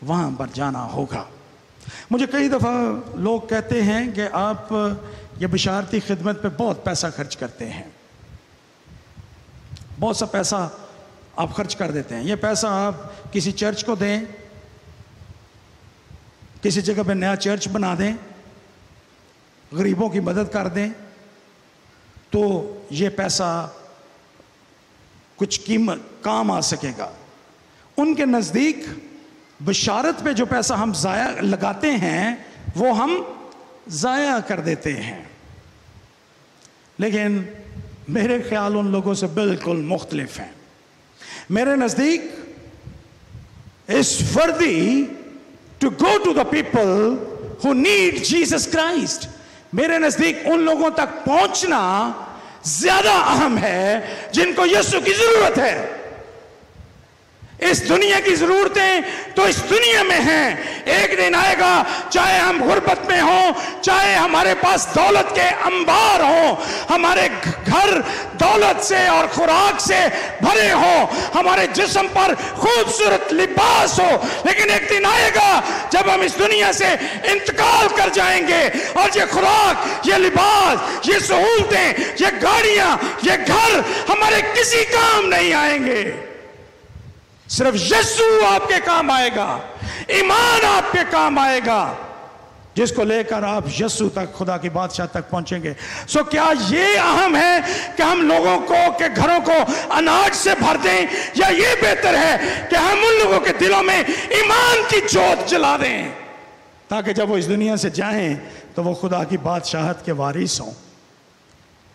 وہاں پر جانا ہوگا. مجھے کئی دفعہ لوگ کہتے ہیں کہ آپ یہ بشارتی خدمت پہ بہت پیسہ خرچ کرتے ہیں, بہت سا پیسہ آپ خرچ کر دیتے ہیں. یہ پیسہ آپ کسی چرچ کو دیں, کسی جگہ پہ نیا چرچ بنا دیں, غریبوں کی مدد کر دیں, تو یہ پیسہ کچھ قیمت کام آ سکے گا. ان کے نزدیک بشارت پہ جو پیسہ ہم ضائع لگاتے ہیں وہ ہم ضائع کر دیتے ہیں. لیکن میرے خیال ان لوگوں سے بالکل مختلف ہیں. میرے نزدیک it's worthy to go to the people who need Jesus Christ. میرے نزدیک ان لوگوں تک پہنچنا زیادہ اہم ہے جن کو یسوع کی ضرورت ہے. اس دنیا کی ضرورتیں تو اس دنیا میں ہیں, ایک دن آئے گا چاہے ہم غربت میں ہوں, چاہے ہمارے پاس دولت کے انبار ہوں, ہمارے گھر دولت سے اور خوراک سے بھرے ہوں, ہمارے جسم پر خوبصورت لباس ہو, لیکن ایک دن آئے گا جب ہم اس دنیا سے انتقال کر جائیں گے اور یہ خوراک, یہ لباس, یہ سہولتیں, یہ گاڑیاں, یہ گھر ہمارے کسی کام نہیں آئیں گے. صرف یسوع آپ کے کام آئے گا, ایمان آپ کے کام آئے گا, جس کو لے کر آپ یسوع تک, خدا کی بادشاہ تک پہنچیں گے. سو کیا یہ اہم ہے کہ ہم لوگوں کو کے گھروں کو اناج سے بھر دیں, یا یہ بہتر ہے کہ ہم ان لوگوں کے دلوں میں ایمان کی جوت جلا دیں تاکہ جب وہ اس دنیا سے جائیں تو وہ خدا کی بادشاہت کے وارث ہوں؟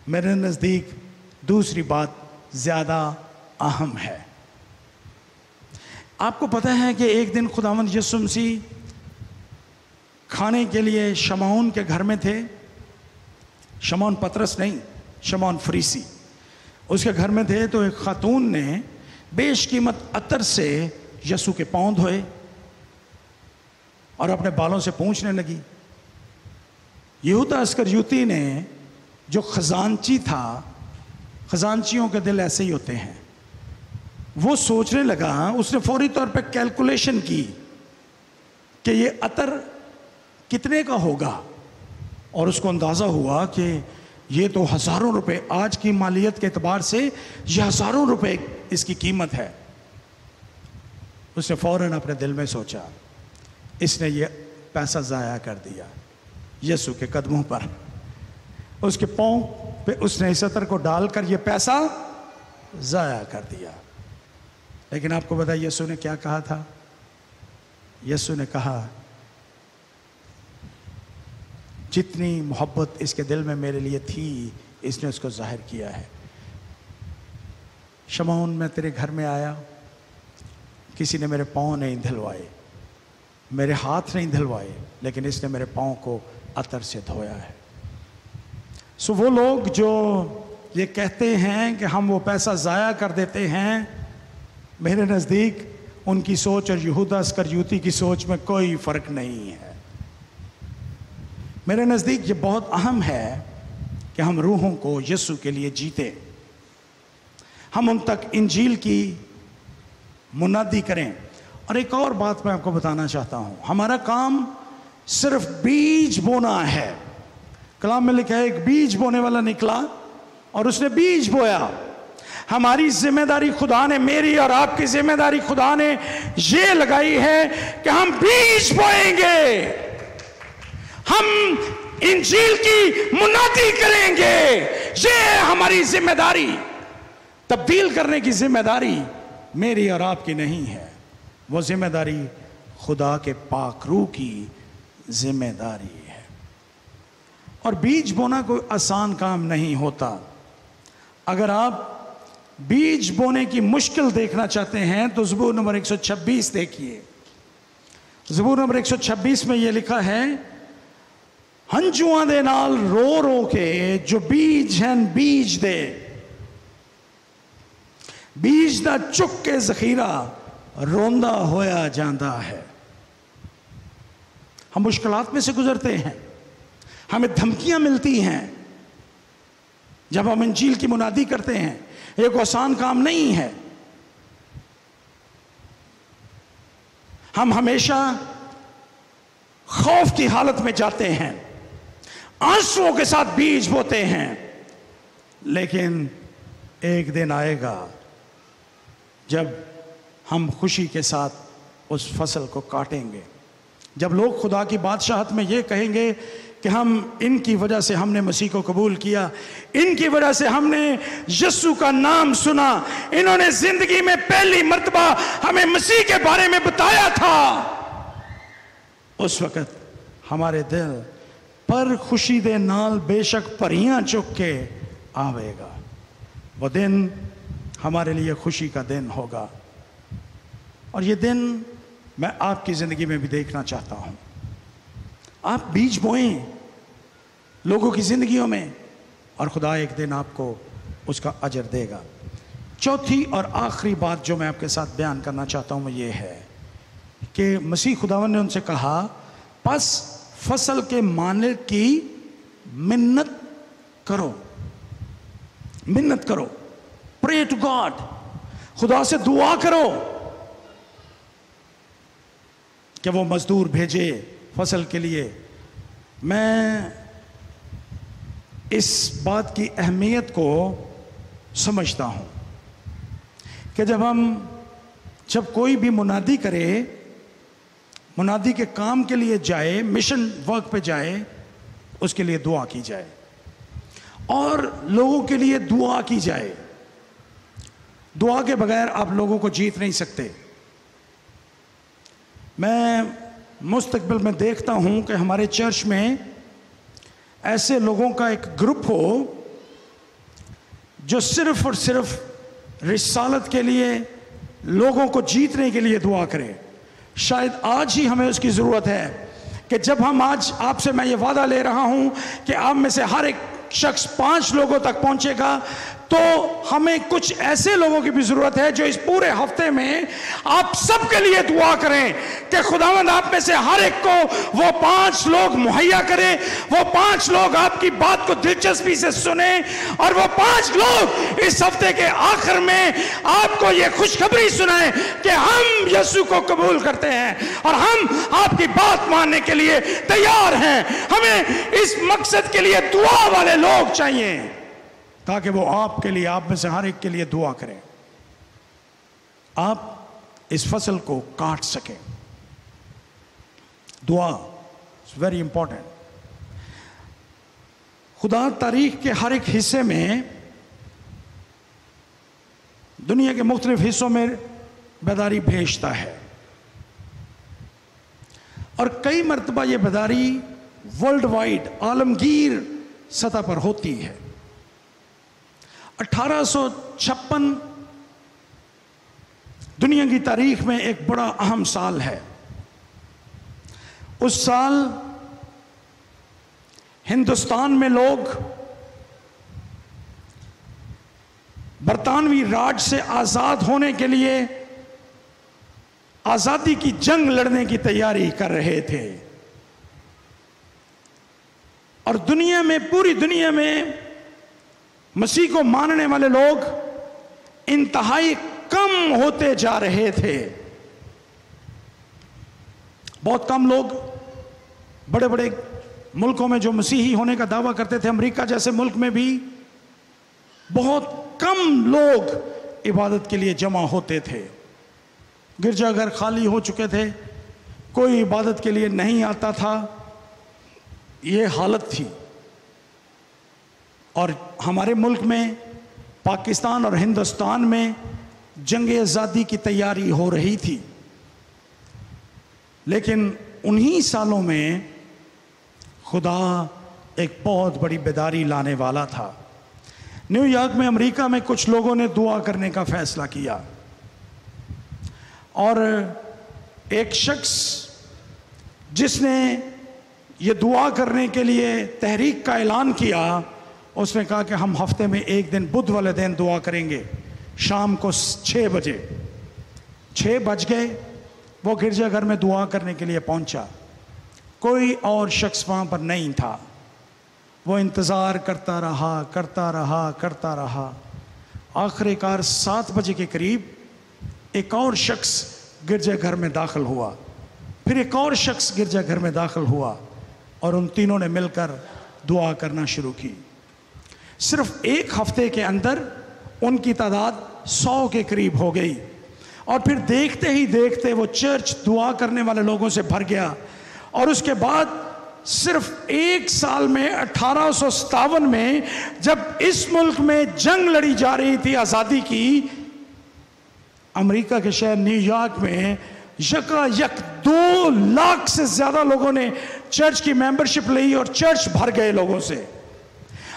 میرے نزدیک دوسری بات زیادہ اہم ہے. آپ کو پتہ ہے کہ ایک دن خداوند یسوع مسیح کھانے کے لیے شمعون کے گھر میں تھے. شمعون پطرس نہیں, شمعون فریسی اس کے گھر میں تھے. تو ایک خاتون نے بیش قیمت عطر سے یسوع کے پاؤں دھوئے اور اپنے بالوں سے پونچھنے لگی. یہودا اسکریوتی نے, جو خزانچی تھا, خزانچیوں کے دل ایسے ہی ہوتے ہیں, وہ سوچنے لگا, اس نے فوری طور پہ کیلکولیشن کی کہ یہ عطر کتنے کا ہوگا, اور اس کو اندازہ ہوا کہ یہ تو ہزاروں روپے, آج کی مالیت کے اعتبار سے یہ ہزاروں روپے اس کی قیمت ہے. اس نے فوراً اپنے دل میں سوچا, اس نے یہ پیسہ ضائع کر دیا یسوع کے قدموں پر. اس کے پاؤں پہ اس نے اس عطر کو ڈال کر یہ پیسہ ضائع کر دیا. لیکن آپ کو پتہ ہے یسوع نے کیا کہا تھا؟ یسوع نے کہا, جتنی محبت اس کے دل میں میرے لیے تھی اس نے اس کو ظاہر کیا ہے. شمعون, میں تیرے گھر میں آیا, کسی نے میرے پاؤں نہیں دھلوائے, میرے ہاتھ نہیں دھلوائے, لیکن اس نے میرے پاؤں کو عطر سے دھویا ہے. سو وہ لوگ جو یہ کہتے ہیں کہ ہم وہ پیسہ ضائع کر دیتے ہیں, میرے نزدیک ان کی سوچ اور یہودا اسکریوتی کی سوچ میں کوئی فرق نہیں ہے. میرے نزدیک یہ بہت اہم ہے کہ ہم روحوں کو یسوع کے لیے جیتے, ہم ان تک انجیل کی منادی کریں. اور ایک اور بات میں آپ کو بتانا چاہتا ہوں, ہمارا کام صرف بیج بونا ہے. کلام میں لکھا ہے ایک بیج بونے والا نکلا اور اس نے بیج بویا. ہماری ذمہ داری خدا نے, میری اور آپ کی ذمہ داری خدا نے یہ لگائی ہے کہ ہم بیج بوئیں گے, ہم انجیل کی منادی کریں گے. یہ ہماری ذمہ داری. تبدیل کرنے کی ذمہ داری میری اور آپ کی نہیں ہے, وہ ذمہ داری خدا کے پاک روح کی ذمہ داری ہے. اور بیج بونا کوئی آسان کام نہیں ہوتا. اگر آپ بیج بونے کی مشکل دیکھنا چاہتے ہیں تو زبور نمبر 126 دیکھیے. زبور نمبر 126 میں یہ لکھا ہے, ہنجواں دے نال رو رو کے جو بیج ہیں بیج دے, بیج دا چک کے ذخیرہ روندا ہویا جاندہ ہے. ہم مشکلات میں سے گزرتے ہیں, ہمیں دھمکیاں ملتی ہیں جب ہم انجیل کی منادی کرتے ہیں. یہ کوئی آسان کام نہیں ہے. ہم ہمیشہ خوف کی حالت میں جاتے ہیں, آنسوؤں کے ساتھ بیج بوتے ہیں, لیکن ایک دن آئے گا جب ہم خوشی کے ساتھ اس فصل کو کاٹیں گے. جب لوگ خدا کی بادشاہت میں یہ کہیں گے کہ ہم ان کی وجہ سے ہم نے مسیح کو قبول کیا, ان کی وجہ سے ہم نے یسوع کا نام سنا, انہوں نے زندگی میں پہلی مرتبہ ہمیں مسیح کے بارے میں بتایا تھا, اس وقت ہمارے دل پر خوشی دے نال بے شک پریاں چک کے آوے گا. وہ دن ہمارے لیے خوشی کا دن ہوگا. اور یہ دن میں آپ کی زندگی میں بھی دیکھنا چاہتا ہوں. آپ بیج بوئیں لوگوں کی زندگیوں میں اور خدا ایک دن آپ کو اس کا اجر دے گا. چوتھی اور آخری بات جو میں آپ کے ساتھ بیان کرنا چاہتا ہوں وہ یہ ہے کہ مسیح خداوند نے ان سے کہا, پس فصل کے مالک کی منت کرو, منت کرو, پرے ٹو گاڈ, خدا سے دعا کرو کہ وہ مزدور بھیجے فصل کے لیے. میں اس بات کی اہمیت کو سمجھتا ہوں کہ جب کوئی بھی منادی کرے, منادی کے کام کے لیے جائے, مشن ورک پہ جائے, اس کے لیے دعا کی جائے اور لوگوں کے لیے دعا کی جائے. دعا کے بغیر آپ لوگوں کو جیت نہیں سکتے. میں مستقبل میں دیکھتا ہوں کہ ہمارے چرچ میں ایسے لوگوں کا ایک گروپ ہو جو صرف اور صرف رسالت کے لیے, لوگوں کو جیتنے کے لیے دعا کرے. شاید آج ہی ہمیں اس کی ضرورت ہے کہ جب ہم آج آپ سے میں یہ وعدہ لے رہا ہوں کہ آپ میں سے ہر ایک شخص 5 لوگوں تک پہنچے گا, تو ہمیں کچھ ایسے لوگوں کی بھی ضرورت ہے جو اس پورے ہفتے میں آپ سب کے لیے دعا کریں کہ خداوند آپ میں سے ہر ایک کو وہ 5 لوگ مہیا کرے, وہ 5 لوگ آپ کی بات کو دلچسپی سے سنیں, اور وہ 5 لوگ اس ہفتے کے آخر میں آپ کو یہ خوشخبری سنائیں کہ ہم یسوع کو قبول کرتے ہیں اور ہم آپ کی بات ماننے کے لیے تیار ہیں. ہمیں اس مقصد کے لیے دعا والے لوگ چاہیے تاکہ وہ آپ کے لیے, آپ میں سے ہر ایک کے لیے دعا کریں, آپ اس فصل کو کاٹ سکیں. دعا is very important. خدا تاریخ کے ہر ایک حصے میں, دنیا کے مختلف حصوں میں بیداری بھیجتا ہے, اور کئی مرتبہ یہ بیداری ورلڈ وائڈ, عالمگیر سطح پر ہوتی ہے. 1856 دنیا کی تاریخ میں ایک بڑا اہم سال ہے. اس سال ہندوستان میں لوگ برطانوی راج سے آزاد ہونے کے لیے آزادی کی جنگ لڑنے کی تیاری کر رہے تھے, اور دنیا میں, پوری دنیا میں مسیح کو ماننے والے لوگ انتہائی کم ہوتے جا رہے تھے. بہت کم لوگ بڑے بڑے ملکوں میں جو مسیحی ہونے کا دعویٰ کرتے تھے، امریکہ جیسے ملک میں بھی بہت کم لوگ عبادت کے لیے جمع ہوتے تھے. گرجا گھر خالی ہو چکے تھے، کوئی عبادت کے لیے نہیں آتا تھا. یہ حالت تھی. اور ہمارے ملک میں، پاکستان اور ہندوستان میں جنگ آزادی کی تیاری ہو رہی تھی. لیکن انہی سالوں میں خدا ایک بہت بڑی بیداری لانے والا تھا. نیو یارک میں، امریکہ میں کچھ لوگوں نے دعا کرنے کا فیصلہ کیا، اور ایک شخص جس نے یہ دعا کرنے کے لیے تحریک کا اعلان کیا، اس نے کہا کہ ہم ہفتے میں ایک دن، بدھ والے دن دعا کریں گے، شام کو 6 بجے. 6 بج گئے، وہ گرجا گھر میں دعا کرنے کے لیے پہنچا. کوئی اور شخص وہاں پر نہیں تھا. وہ انتظار کرتا رہا. آخر کار 7 بجے کے قریب ایک اور شخص گرجا گھر میں داخل ہوا. پھر ایک اور شخص گرجا گھر میں داخل ہوا، اور ان تینوں نے مل کر دعا کرنا شروع کی. صرف ایک ہفتے کے اندر ان کی تعداد 100 کے قریب ہو گئی. اور پھر دیکھتے ہی دیکھتے وہ چرچ دعا کرنے والے لوگوں سے بھر گیا. اور اس کے بعد صرف 1 سال میں 1857 میں جب اس ملک میں جنگ لڑی جا رہی تھی آزادی کی، امریکہ کے شہر نیو یارک میں یکا یک 2 لاکھ سے زیادہ لوگوں نے چرچ کی ممبرشپ لی، اور چرچ بھر گئے لوگوں سے.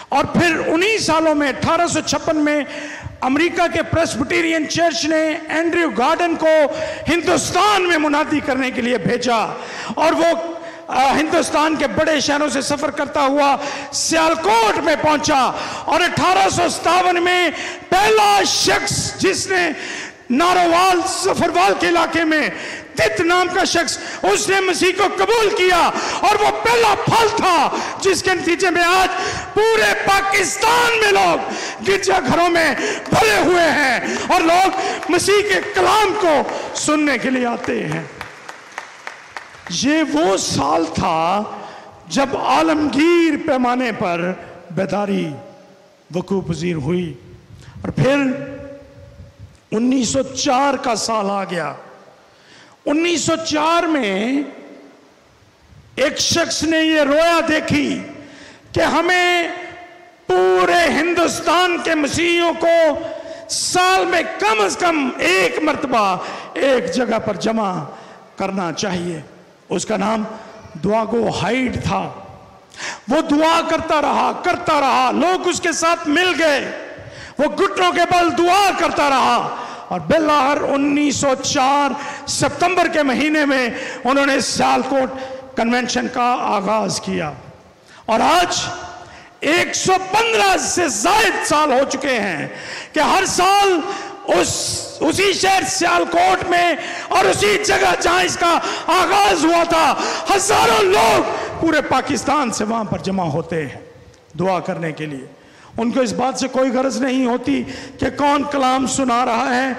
اور پھر انہی سالوں میں 1856 میں امریکہ کے پریسبٹیرین چرچ نے اینڈریو گارڈن کو ہندوستان میں منادی کرنے کے لیے بھیجا، اور وہ ہندوستان کے بڑے شہروں سے سفر کرتا ہوا سیالکوٹ میں پہنچا. اور 1857 میں پہلا شخص جس نے نارووال زفروال کے علاقے میں، تت نام کا شخص، اس نے مسیح کو قبول کیا، اور وہ پہلا پھل تھا جس کے نتیجے میں آج پورے پاکستان میں لوگ گرجا گھروں میں بھرے ہوئے ہیں، اور لوگ مسیح کے کلام کو سننے کے لیے آتے ہیں. یہ وہ سال تھا جب عالمگیر پیمانے پر بیداری وقوع پذیر ہوئی. اور پھر 1904 کا سال آ گیا. 1904 میں ایک شخص نے یہ رویا دیکھی کہ ہمیں پورے ہندوستان کے مسیحیوں کو سال میں کم از کم 1 مرتبہ ایک جگہ پر جمع کرنا چاہیے. اس کا نام دواگو ہائیڈ تھا. وہ دعا کرتا رہا، لوگ اس کے ساتھ مل گئے، وہ گھٹنوں کے بل دعا کرتا رہا، اور بالآخر 1904 ستمبر کے مہینے میں انہوں نے سیالکوٹ کنونشن کا آغاز کیا. اور آج 115 سے زائد سال ہو چکے ہیں کہ ہر سال اسی شہر سیالکوٹ میں اور اسی جگہ جہاں اس کا آغاز ہوا تھا، ہزاروں لوگ پورے پاکستان سے وہاں پر جمع ہوتے ہیں دعا کرنے کے لیے. ان کو اس بات سے کوئی غرض نہیں ہوتی کہ کون کلام سنا رہا ہے،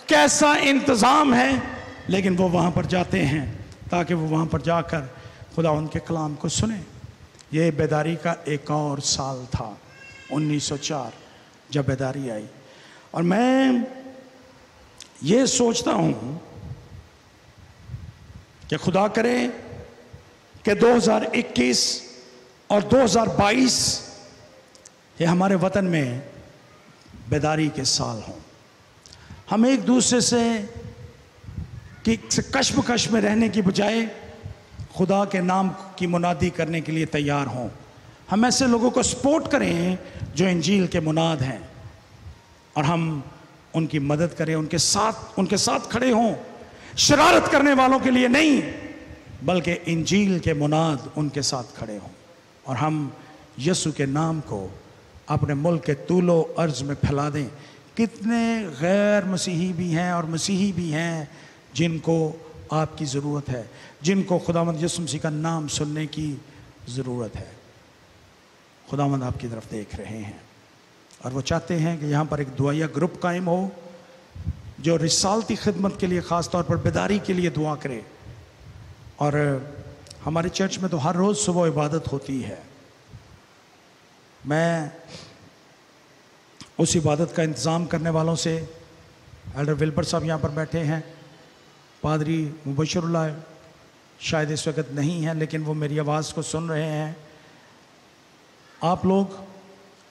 کیسا انتظام ہے، لیکن وہ وہاں پر جاتے ہیں تاکہ وہ وہاں پر جا کر خدا ان کے کلام کو سنیں. یہ بیداری کا ایک اور سال تھا 1904 جب بیداری آئی. اور میں یہ سوچتا ہوں کہ خدا کرے کہ 2021 اور 2022 یہ ہمارے وطن میں بیداری کے سال ہوں. ہم ایک دوسرے سے کشمکش میں رہنے کی بجائے خدا کے نام کی منادی کرنے کے لیے تیار ہوں. ہم ایسے لوگوں کو سپورٹ کریں جو انجیل کے مناد ہیں، اور ہم ان کی مدد کریں، ان کے ساتھ کھڑے ہوں. شرارت کرنے والوں کے لیے نہیں، بلکہ انجیل کے مناد ان کے ساتھ کھڑے ہوں. اور ہم یسوع کے نام کو اپنے ملک کے طول و عرض میں پھیلا دیں. کتنے غیر مسیحی بھی ہیں اور مسیحی بھی ہیں جن کو آپ کی ضرورت ہے، جن کو خداوند یسوع مسیح کا نام سننے کی ضرورت ہے. خداوند آپ کی طرف دیکھ رہے ہیں، اور وہ چاہتے ہیں کہ یہاں پر ایک دعائیہ گروپ قائم ہو جو رسالتی خدمت کے لیے خاص طور پر بیداری کے لیے دعا کرے. اور ہمارے چرچ میں تو ہر روز صبح عبادت ہوتی ہے. میں اس عبادت کا انتظام کرنے والوں سے، ایلڈر ولبر صاحب یہاں پر بیٹھے ہیں، پادری مبشر اللہ شاید اس وقت نہیں ہیں لیکن وہ میری آواز کو سن رہے ہیں. آپ لوگ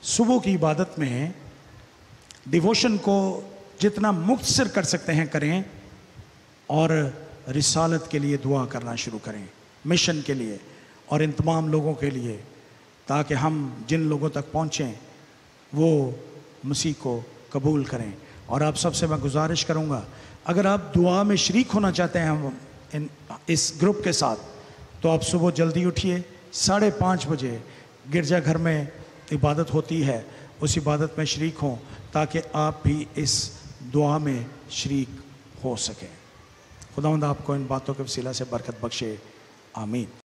صبح کی عبادت میں ڈیووشن کو جتنا مختصر کر سکتے ہیں کریں، اور رسالت کے لیے دعا کرنا شروع کریں، مشن کے لیے اور ان تمام لوگوں کے لیے، تاکہ ہم جن لوگوں تک پہنچیں وہ مسیح کو قبول کریں. اور آپ سب سے میں گزارش کروں گا، اگر آپ دعا میں شریک ہونا چاہتے ہیں اس گروپ کے ساتھ، تو آپ صبح جلدی اٹھیے. 5:30 بجے گرجا گھر میں عبادت ہوتی ہے، اس عبادت میں شریک ہوں تاکہ آپ بھی اس دعا میں شریک ہو سکیں. خداوند آپ کو ان باتوں کے وسیلہ سے برکت بخشے. آمین.